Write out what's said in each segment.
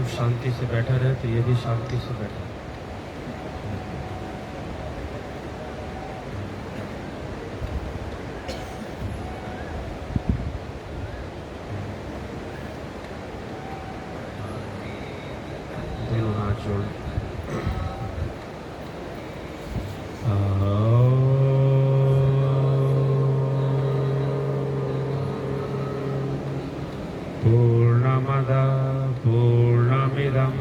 हम शांति से बैठा रहे तो ये भी शांति से बैठा। दोनों हाथ जोड़ पूर्णमद पूर्णमिदं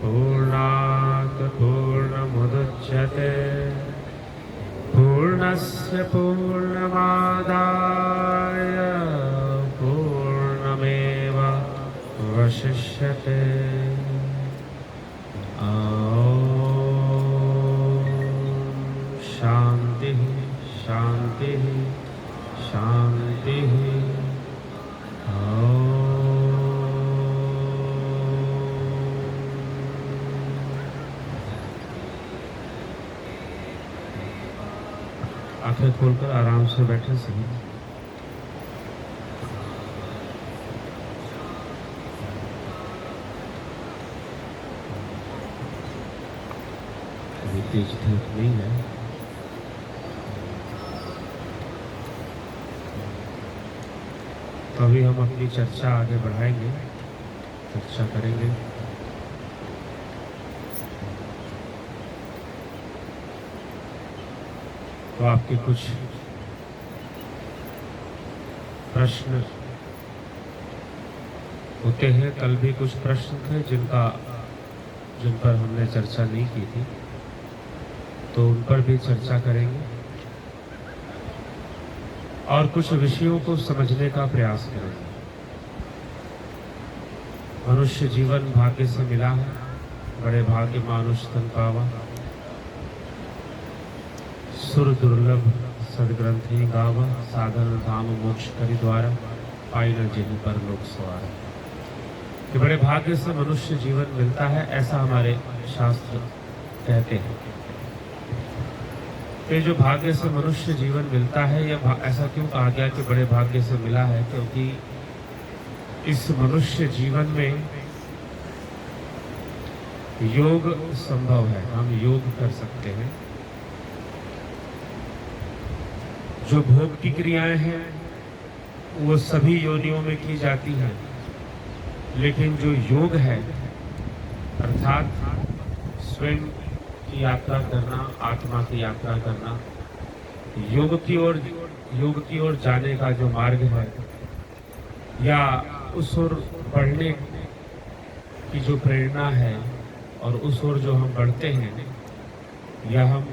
पूर्णात् पूर्णमुदच्यते पूर्णस्य पूर्णमादाय पूर्णमेव वशिष्यते। शांति शांति शांति। आंखें खोलकर आराम से बैठे सही। अभी तेज धूप नहीं है। तो अभी हम अपनी चर्चा आगे बढ़ाएंगे, चर्चा करेंगे। तो आपके कुछ प्रश्न होते हैं। कल भी कुछ प्रश्न थे जिन पर हमने चर्चा नहीं की थी, तो उन पर भी चर्चा करेंगे और कुछ विषयों को समझने का प्रयास करेंगे। मनुष्य जीवन भाग्य से मिला है, बड़े भाग्य मानुष तन पावा। सुर दुर्लभ सदग्रंथि गावा, साधन धाम मोक्ष करि द्वारा, पाई न जिन पर लोक सवार। कि बड़े भाग्य से मनुष्य जीवन मिलता है, ऐसा हमारे शास्त्र कहते हैं। कि जो भाग्य से मनुष्य जीवन मिलता है, यह ऐसा क्यों कहा गया कि बड़े भाग्य से मिला है? क्योंकि इस मनुष्य जीवन में योग संभव है, हम योग कर सकते हैं। जो भोग की क्रियाएं हैं वो सभी योनियों में की जाती हैं, लेकिन जो योग है अर्थात स्वयं की यात्रा करना, आत्मा की यात्रा करना, योग की ओर जाने का जो मार्ग है, या उस ओर बढ़ने की जो प्रेरणा है और उस ओर जो हम बढ़ते हैं, यह हम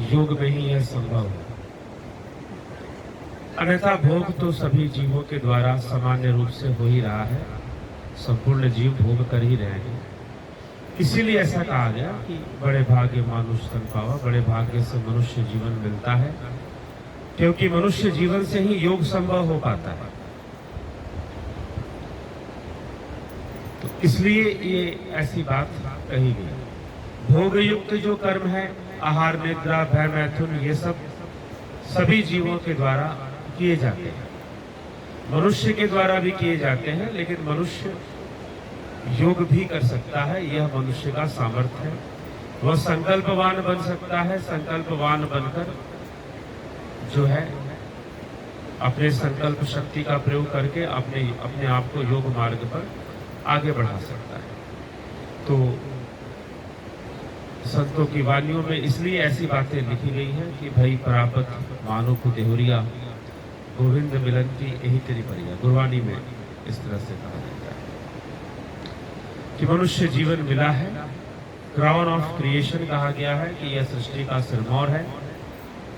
योग में ही यह संभव है। अन्यथा भोग तो सभी जीवों के द्वारा सामान्य रूप से हो ही रहा है, संपूर्ण जीव भोग कर ही रहे हैं। इसीलिए ऐसा कहा गया कि बड़े भाग्य मानुष तन पावा, बड़े भाग्य से मनुष्य जीवन मिलता है, क्योंकि मनुष्य जीवन से ही योग संभव हो पाता है। तो इसलिए ये ऐसी बात कही गई। भोग युक्त जो कर्म है, आहार निद्रा भय मैथुन, ये सब सभी जीवों के द्वारा किए जाते हैं, मनुष्य के द्वारा भी किए जाते हैं। लेकिन मनुष्य योग भी कर सकता है, यह मनुष्य का सामर्थ्य है। वह संकल्पवान बन सकता है, संकल्पवान बनकर जो है अपने संकल्प शक्ति का प्रयोग करके अपने आप को योग मार्ग पर आगे बढ़ा सकता है। तो संतों की वाणियों में इसलिए ऐसी बातें लिखी गई हैं कि भाई परापत मानो को देहुरिया, गोविंद मिलन की यही तेरी परिया। गुरबानी में इस तरह से कहा जाता है कि मनुष्य जीवन मिला है, क्राउन ऑफ क्रिएशन कहा गया है कि यह सृष्टि का सिरमौर है।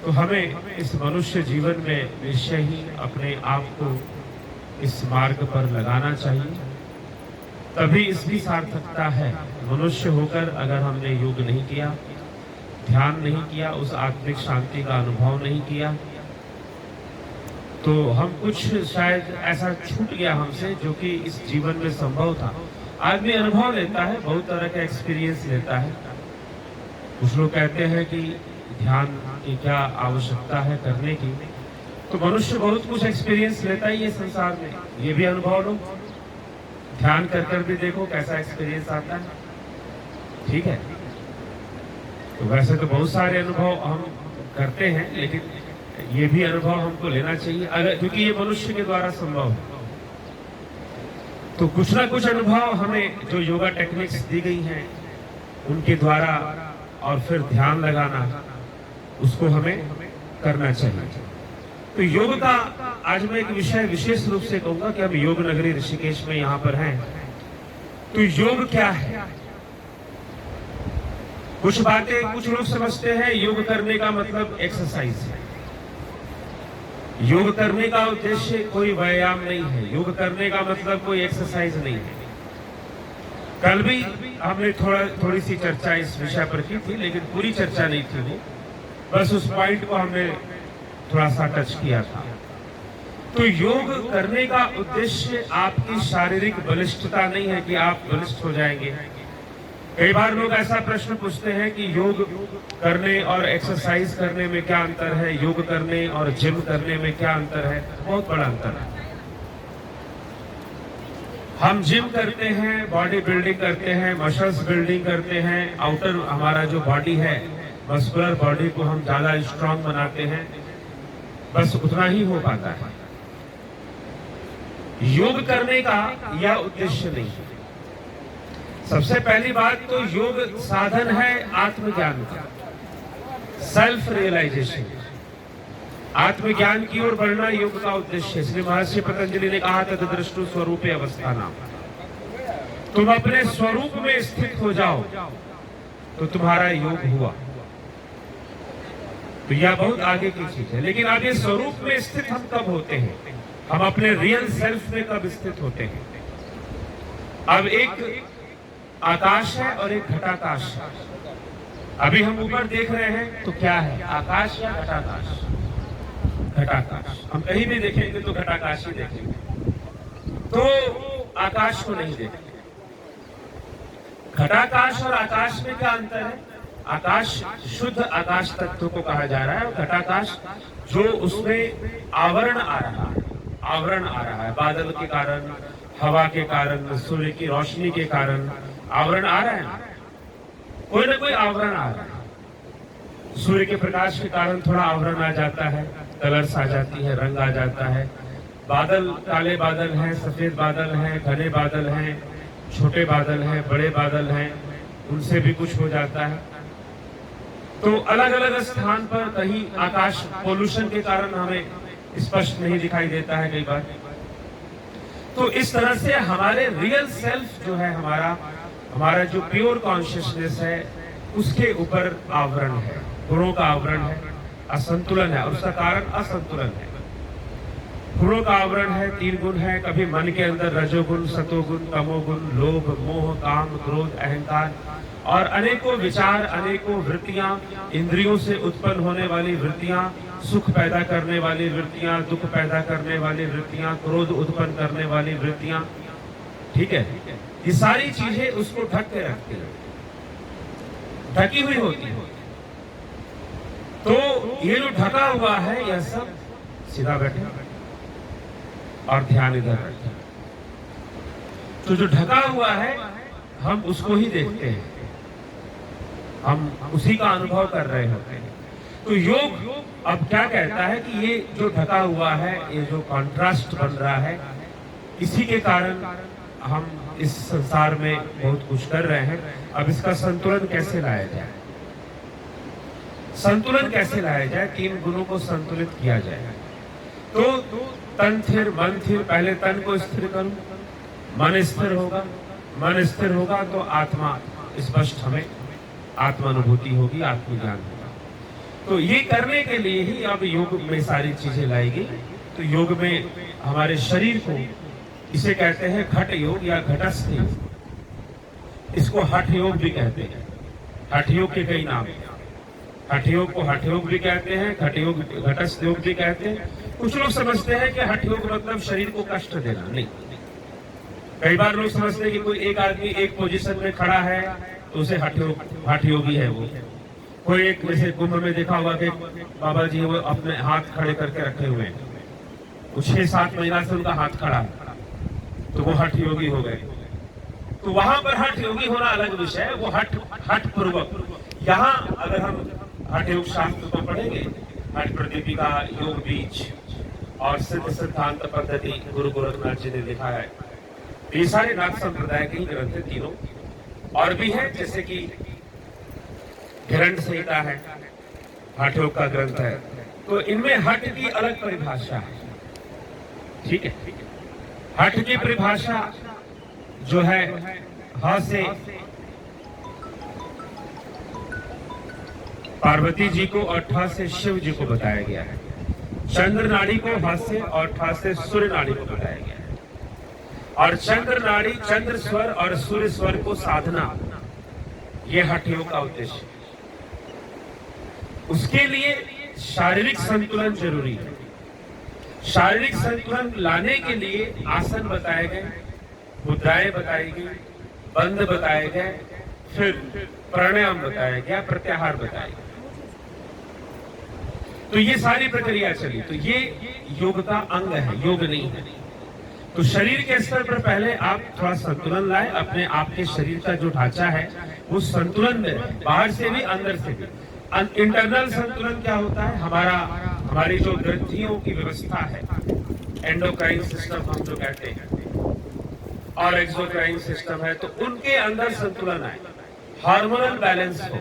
तो हमें इस मनुष्य जीवन में निश्चय ही अपने आप को इस मार्ग पर लगाना चाहिए, तभी इसकी सार्थकता है। मनुष्य होकर अगर हमने योग नहीं किया, ध्यान नहीं किया, उस आत्मिक शांति का अनुभव नहीं किया, तो हम कुछ शायद ऐसा छूट गया हमसे जो कि इस जीवन में संभव था। आदमी अनुभव लेता है, बहुत तरह का एक्सपीरियंस लेता है। कुछ लोग कहते हैं कि ध्यान की क्या आवश्यकता है करने की, तो मनुष्य बहुत कुछ एक्सपीरियंस लेता ही है संसार में। ये भी अनुभव लो, ध्यान कर कर भी देखो कैसा एक्सपीरियंस आता है। ठीक है, तो वैसे तो बहुत सारे अनुभव हम करते हैं, लेकिन ये भी अनुभव हमको लेना चाहिए, अगर क्योंकि ये मनुष्य के द्वारा संभव है। तो कुछ ना कुछ अनुभव हमें जो योगा टेक्निक्स दी गई हैं उनके द्वारा, और फिर ध्यान लगाना, उसको हमें करना चाहिए। तो योग का आज मैं एक विषय विशेष रूप से कहूंगा कि हम योग नगरी ऋषिकेश में यहाँ पर हैं। तो योग क्या है? कुछ बातें कुछ लोग समझते हैं योग करने का मतलब एक्सरसाइज है। योग करने का उद्देश्य कोई व्यायाम नहीं है, योग करने का मतलब कोई एक्सरसाइज नहीं है। कल भी हमने थोड़ी सी चर्चा इस विषय पर की थी, लेकिन पूरी चर्चा नहीं थी वो, बस उस पॉइंट को हमने थोड़ा सा टच किया था। तो योग करने का उद्देश्य आपकी शारीरिक बलिष्ठता नहीं है कि आप बलिष्ठ हो जाएंगे। कई बार लोग ऐसा प्रश्न पूछते हैं कि योग करने और एक्सरसाइज करने में क्या अंतर है, योग करने और जिम करने में क्या अंतर है? बहुत बड़ा अंतर है। हम जिम करते हैं, बॉडी बिल्डिंग करते हैं, मसल्स बिल्डिंग करते हैं, आउटर हमारा जो बॉडी है, मस्कुलर बॉडी को हम ज्यादा स्ट्रांग बनाते हैं, बस उतना ही हो पाता है। योग करने का यह उद्देश्य नहीं है। सबसे पहली बात तो योग साधन है आत्मज्ञान का, सेल्फ रियलाइजेशन, आत्मज्ञान की ओर बढ़ना योग का उद्देश्य। इसलिए महर्षि पतंजलि ने कहा था तद्रष्टु स्वरूपे अवस्थाना, तुम अपने स्वरूप में स्थित हो जाओ तो तुम्हारा योग हुआ। तो यह बहुत आगे की चीज है। लेकिन अब ये स्वरूप में स्थित हम कब होते हैं? हम अपने रियल सेल्फ में कब स्थित होते हैं? अब एक आकाश है और एक घटाकाश है। अभी हम ऊपर देख रहे हैं तो क्या है, आकाश या घटाकाश? घटाकाश। हम कहीं भी देखेंगे तो घटाकाश ही देखेंगे, तो आकाश को नहीं देखेंगे। घटाकाश और आकाश में क्या अंतर है? आकाश शुद्ध आकाश तत्व को कहा जा रहा है, और घटाकाश जो उसमें आवरण आ रहा है, आवरण आ रहा है, बादल के कारण, हवा के कारण, सूर्य की रोशनी के कारण आवरण आ रहा है। कोई ना कोई आवरण आ रहा है। सूर्य के प्रकाश के कारण थोड़ा आवरण आ जाता है, कलर्स आ जाती है, रंग आ जाता है। बादल, काले बादल हैं, सफेद बादल हैं, घने बादल हैं, छोटे बादल हैं, बड़े बादल हैं, उनसे भी कुछ हो जाता है। तो अलग अलग स्थान पर कहीं आकाश पोल्यूशन के कारण हमें स्पष्ट नहीं दिखाई देता है कई बार। तो इस तरह से हमारे रियल सेल्फ जो है, हमारा जो प्योर कॉन्शियसनेस है, उसके ऊपर आवरण है, गुणों का आवरण है, असंतुलन है, और उसका कारण असंतुलन है। गुणों का आवरण है, 3 गुण है। कभी मन के अंदर रजोगुण, सतोगुण, तमोगुण, लोभ, मोह, काम, क्रोध, अहंकार और अनेकों विचार, अनेकों वृत्तियां, इंद्रियों से उत्पन्न होने वाली वृत्तियां, सुख पैदा करने वाली वृत्तियां, दुख पैदा करने वाली वृत्तियां, क्रोध उत्पन्न करने वाली वृत्तियां। ठीक है, ये सारी चीजें उसको ढक के रखती है, ढकी हुई होती है। तो ये जो ढका हुआ है, यह सब सीधा बैठे और ध्यान इधर रखें। तो जो ढका हुआ है हम उसको ही देखते हैं, हम उसी का अनुभव कर रहे होते हैं। तो योग अब क्या कहता है कि ये जो ढका हुआ है, ये जो कॉन्ट्रास्ट बन रहा है, इसी के कारण हम इस संसार में बहुत कुछ कर रहे हैं। अब इसका संतुलन कैसे लाया जाए? संतुलन कैसे लाया जाए? 3 गुणों को संतुलित किया जाए। तो तन स्थिर, मन स्थिर। पहले तन को स्थिर करूं, मन स्थिर होगा, मन स्थिर होगा तो आत्मा स्पष्ट, हमें आत्मानुभूति होगी, आत्मज्ञान होगा। तो ये करने के लिए ही अब योग में सारी चीजें लाई गई। तो योग में हमारे शरीर को, इसे कहते हैं घट योग या घटस्थ योग। इसको हठ योग भी कहते हैं। हठ योग के कई नाम हैं। हठ योग को हठ योग भी कहते हैं, घट योग, घटस्थ योग भी कहते हैं। कुछ लोग समझते हैं कि हठ योग मतलब शरीर को कष्ट देना। नहीं, कई बार लोग समझते हैं कि कोई एक आदमी एक पोजीशन में खड़ा है तो उसे हठ योगी है वो। कोई एक, जैसे कुंभ में देखा होगा कि बाबा जी वो अपने हाथ खड़े करके रखे हुए हैं, 6-7 महीना से उनका हाथ खड़ा है, तो वो हठ योगी हो गए। तो वहां पर हठ योगी होना अलग विषय है, वो हठ पूर्वक। यहाँ अगर हम हठ योग शास्त्र को पढ़ेंगे, हठ प्रदीपिका, योग बीज और सिद्ध सिद्धांत पद्धति गुरु गोरखनाथ जी ने लिखा है। ये सारे नाथ संप्रदाय के ही ग्रंथ है तीनों, और भी है जैसे कि हिरण्य संहिता है, हठ योग का ग्रंथ है। तो इनमें हठ की अलग परिभाषा है, ठीक है। हठ की परिभाषा जो है, ह से पार्वती जी को और ठ से शिव जी को बताया गया है। चंद्र नाड़ी को ह से और ठ से सूर्य नाड़ी को बताया गया है। और चंद्र नाड़ी, चंद्र स्वर और सूर्य स्वर को साधना, ये हठ योग का उद्देश्य है। उसके लिए शारीरिक संतुलन जरूरी है। शारीरिक संतुलन लाने के लिए आसन बताए गए, मुद्राएं बताई गई, बंद बताए गए, फिर प्राणायाम बताया गया, प्रत्याहार बताया गया। तो ये सारी प्रक्रिया चली। तो ये योग का अंग है, योग नहीं है। तो शरीर के स्तर पर पहले आप थोड़ा संतुलन लाए, अपने आपके शरीर का जो ढांचा है वो संतुलन में रहे, बाहर से भी अंदर से भी। इंटरनल संतुलन क्या होता है? हमारी जो ग्रंथियों की व्यवस्था है, एंडोक्राइन सिस्टम हम जो कहते हैं, और एक्सोक्राइन सिस्टम है, तो उनके अंदर संतुलन आए, हार्मोनल बैलेंस हो,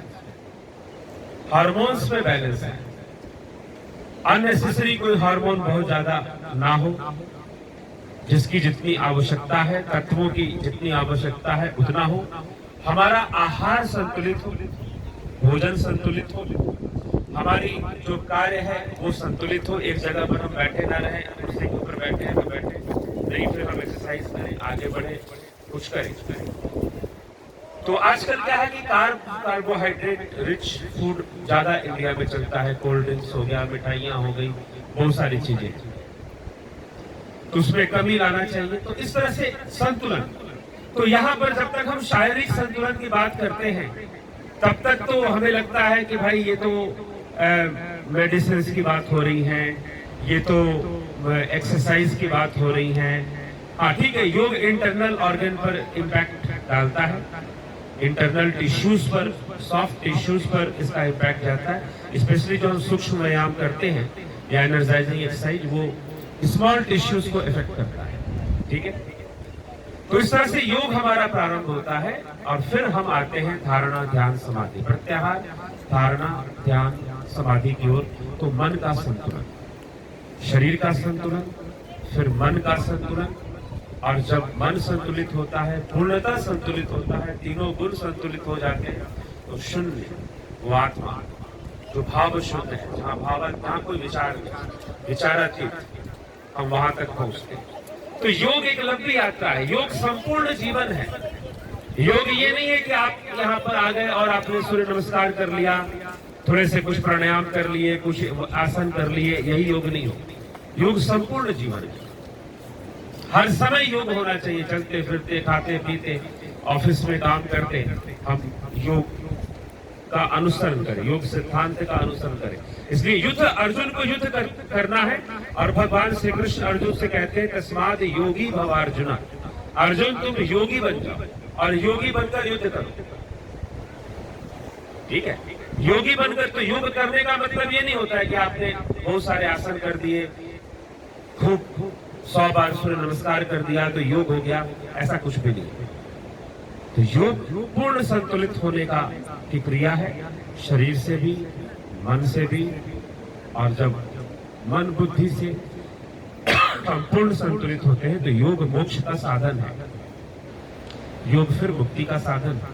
हार्मोन्स में बैलेंस है, अननेसेसरी कोई हार्मोन बहुत ज्यादा ना हो, जिसकी जितनी आवश्यकता है, तत्वों की जितनी आवश्यकता है उतना हो, हमारा आहार संतुलित हो, भोजन संतुलित हो, हमारी जो कार्य है वो संतुलित हो। एक जगह पर हम बैठे ना रहे, कुर्सी के ऊपर बैठे हैं तो बैठे नहीं, फिर हम एक्सरसाइज करें, आगे बढ़े, कुछ करें। तो आजकल क्या है कि कार्बोहाइड्रेट रिच फूड ज्यादा इंडिया में चलता है, कोल्ड ड्रिंक्स हो गया, मिठाइयां हो गई, बहुत सारी चीजें, तो उसमें कमी लाना चाहिए। तो इस तरह से संतुलन। तो यहाँ पर जब तक हम शारीरिक संतुलन की बात करते हैं, तब तक तो हमें लगता है कि भाई ये तो मेडिसिन की बात हो रही है, ये तो एक्सरसाइज की बात हो रही है। हाँ ठीक है, योग इंटरनल ऑर्गन पर इम्पैक्ट डालता है, इंटरनल टिश्यूज पर, सॉफ्ट टिश्यूज पर इसका इम्पैक्ट जाता है। स्पेशली जो हम सूक्ष्म व्यायाम करते हैं या एनर्जाइजिंग एक्सरसाइज, वो स्मॉल टिश्यूज को इफेक्ट करता है, ठीक है। तो इस तरह से योग हमारा प्रारंभ होता है, और फिर हम आते हैं धारणा, ध्यान, समाधि, प्रत्याहार, धारणा, ध्यान, समाधि की ओर। तो मन का संतुलन, शरीर का संतुलन, फिर मन का संतुलन, और जब मन संतुलित होता है, पूर्णतः संतुलित होता है, तीनों गुण संतुलित हो जाते हैं, तो शून्य, वो आत्मा जो भाव शून्य है, जहाँ कोई विचारातीत, हम वहां तक पहुंचते हैं। तो योग एक लंबी यात्रा है, योग संपूर्ण जीवन है। योग ये नहीं है कि आप यहाँ पर आ गए और आपने सूर्य नमस्कार कर लिया, थोड़े से कुछ प्राणायाम कर लिए, कुछ आसन कर लिए, यही योग नहीं हो। योग संपूर्ण जीवन है, हर समय योग होना चाहिए। चलते फिरते, खाते पीते, ऑफिस में काम करते, हम योग का अनुसरण करें, योग सिद्धांत का अनुसरण करें। इसलिए युद्ध, अर्जुन को युद्ध करना है, और भगवान श्री कृष्ण अर्जुन से कहते हैं, तस्माद योगी भव अर्जुना, अर्जुन तुम योगी बन जाओ और योगी बनकर युद्ध करो, ठीक है। योगी बनकर, तो योग करने का मतलब ये नहीं होता है कि आपने बहुत सारे आसन कर दिए, खूब 100 बार सूर्य नमस्कार कर दिया तो योग हो गया, ऐसा कुछ भी नहीं। तो योग पूर्ण संतुलित होने की क्रिया है, शरीर से भी, मन से भी, और जब मन बुद्धि से संपूर्ण संतुलित होते हैं तो योग मोक्ष का साधन है, योग फिर मुक्ति का साधन है,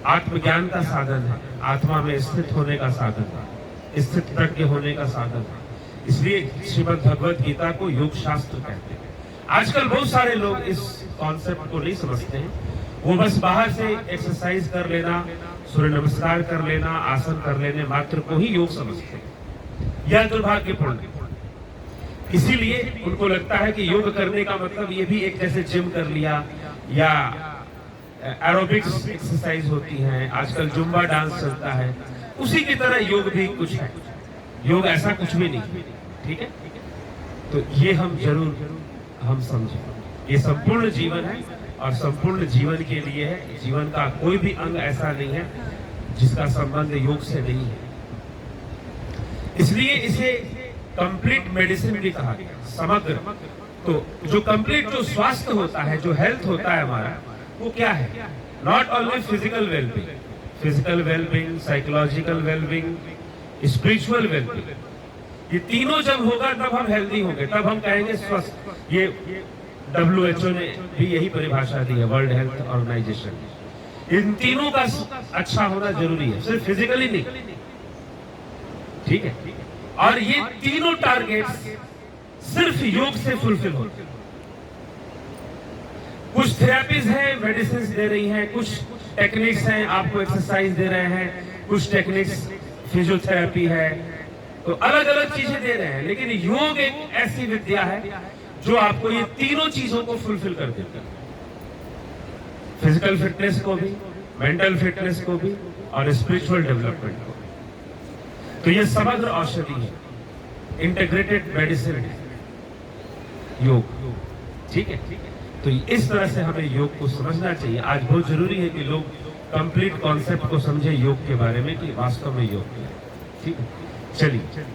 आत्मज्ञान का साधन है, आत्मा में स्थित होने का साधन है, स्थित प्रज्ञ होने का साधन है। इसलिए श्रीमद् भगवत गीता को योग शास्त्र कहते हैं। आजकल बहुत सारे लोग इस कॉन्सेप्ट को नहीं समझते हैं, वो बस बाहर से एक्सरसाइज कर लेना, सूर्य नमस्कार कर लेना, आसन कर लेने मात्र को ही योग समझते हैं। यह दुर्भाग्यपूर्ण है। इसीलिए उनको लगता है कि योग करने का मतलब ये भी एक जैसे जिम कर लिया या एरोबिक्स एक्सरसाइज होती है, आजकल जुम्बा डांस चलता है, उसी की तरह योग भी कुछ है। योग ऐसा कुछ भी नहीं, ठीक है। तो ये हम जरूर हम समझें, ये संपूर्ण जीवन है, और संपूर्ण जीवन के लिए है। जीवन का कोई भी अंग ऐसा नहीं है जिसका संबंध योग से नहीं है, इसलिए इसे कंप्लीट मेडिसिन भी कहा गया, समग्र। तो जो कंप्लीट जो स्वास्थ्य होता है, जो हेल्थ होता है हमारा, वो क्या है? Not only physical wellbeing, physical wellbeing, psychological wellbeing, spiritual wellbeing, ये तीनों जब होगा तब हम हेल्दी होंगे, तब हम कहेंगे स्वस्थ। ये WHO ने भी यही परिभाषा दी है, वर्ल्ड हेल्थ ऑर्गेनाइजेशन। इन तीनों का अच्छा होना जरूरी है, सिर्फ फिजिकली नहीं, ठीक है। और ये तीनों टारगेट्स सिर्फ योग से फुलफिल होते हैं। कुछ थेरेपीज हैं, मेडिसिन दे रही हैं, कुछ टेक्निक्स हैं, आपको एक्सरसाइज दे रहे हैं, कुछ टेक्निक्स फिजियोथेरेपी है, तो अलग अलग चीजें दे रहे हैं। लेकिन योग एक ऐसी विद्या है जो आपको ये तीनों चीजों को फुलफिल कर देता है, फिजिकल फिटनेस को भी, मेंटल फिटनेस को भी, और स्पिरिचुअल डेवलपमेंट को। तो ये समग्र औषधि है, इंटीग्रेटेड मेडिसिन है योग, ठीक है। तो इस तरह से हमें योग को समझना चाहिए। आज बहुत जरूरी है कि लोग कंप्लीट कॉन्सेप्ट को समझे योग के बारे में, कि वास्तव में योग क्या है, ठीक है। चलिए।